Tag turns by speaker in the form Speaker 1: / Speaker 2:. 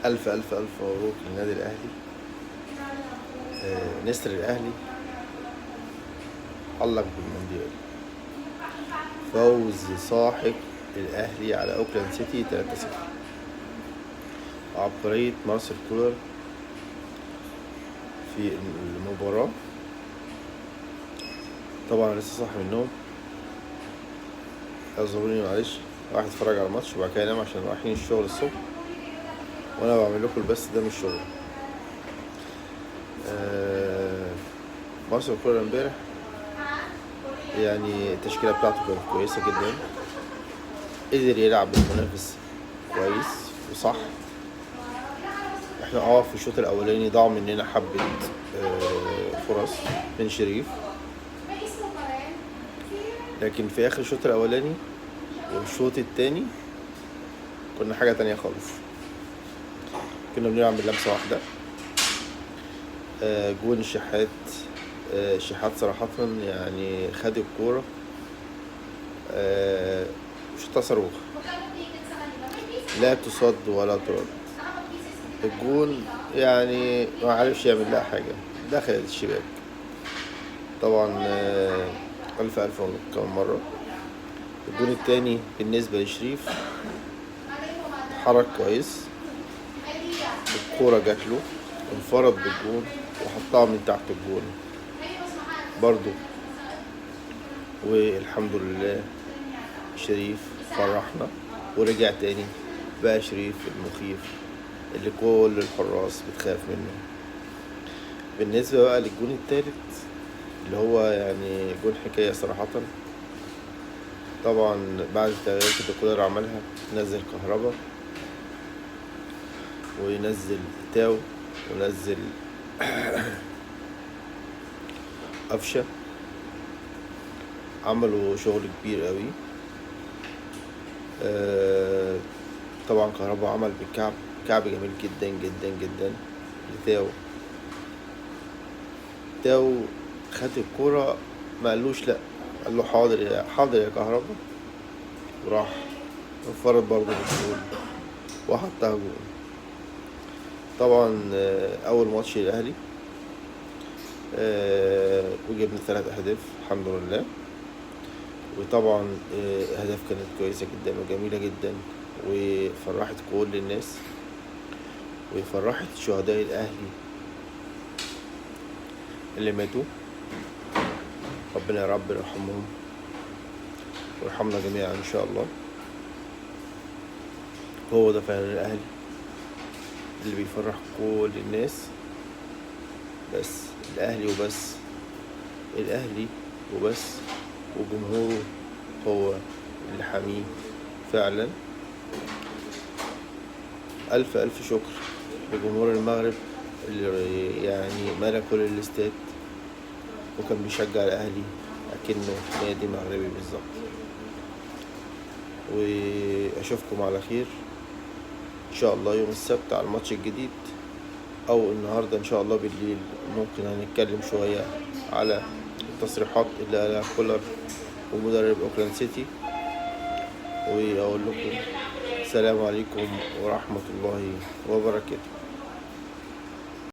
Speaker 1: ألف ألف ألف مبروك للنادي الأهلي. نسر الأهلي علق بالمونديال. فوز ساحق للأهلي على أوكلاند سيتي 3-0. عبقرية مارسيل كولر في المباراة. طبعا أنا لسه صاحي من النوم، اعذروني معلش. راح اتفرج على الماتش وبعد كده انام عشان رايحين الشغل الصبح، وانا بعمل لكم البث ده من الشغل. مارسيل كولر امبارح يعني التشكيلة بتاعته كانت كويسة جدا، قدر يلعب بالمنافس كويس وصح. احنا في الشوط الاولاني ضاع مننا حبة فرص من شريف، لكن في اخر الشوط الاولاني والشوط التاني كنا حاجة تانية خالص. كنا بنلعب من لمسة واحدة. جون شحات صراحة يعني خد الكورة شوطة صاروخ، لا تصد ولا ترد. الجون يعني ما عرفش يعمل لها حاجة، دخلت الشباك. طبعا ألف ألف مبروك كمان مرة. الجون التاني بالنسبة لشريف اتحرك كويس، الكورة جاتله انفرد بالجون وحطها من تحت الجون برضو. والحمد لله شريف فرحنا ورجع تاني، بقى شريف المخيف اللي كل الحراس بتخاف منه. بالنسبة بقى للجون التالت اللي هو يعني جون حكاية صراحة. طبعا بعد التغييرات اللي كولر عملها، نزل كهربا وينزل تاو ونزل قفشة، عملوا شغل كبير قوي. طبعا كهربا عمل بالكعب كعب جميل جدا جدا جدا لتاو. تاو خد الكورة ما قالوش لا، قال له حاضر حاضر يا كهربا، وراح انفرد برضه بالجول وحطها جول. طبعا اول ماتش للاهلي وجبنا 3 أهداف الحمد لله. وطبعا أهداف كانت كويسة جدا وجميلة جدا وفرحت كل الناس وفرحت شهداء الأهلي اللي ماتوا. ربنا يا رب يرحمهم ويرحمنا جميعا إن شاء الله. هو ده فعلا الأهلي اللي بيفرح كل الناس، بس الأهلي وبس، الأهلي وبس، وجمهوره هو اللي حاميه فعلا. ألف ألف شكر لجمهور المغرب اللي يعني ملا كل الاستاد وكان بيشجع الأهلي أكنه نادي مغربي بالظبط. وأشوفكم على خير إن شاء الله يوم السبت على الماتش الجديد، أو النهاردة إن شاء الله بالليل ممكن هنتكلم شوية على التصريحات اللي قالها كولر ومدرب أوكلاند سيتي. وأقول لكم السلام عليكم ورحمة الله وبركاته.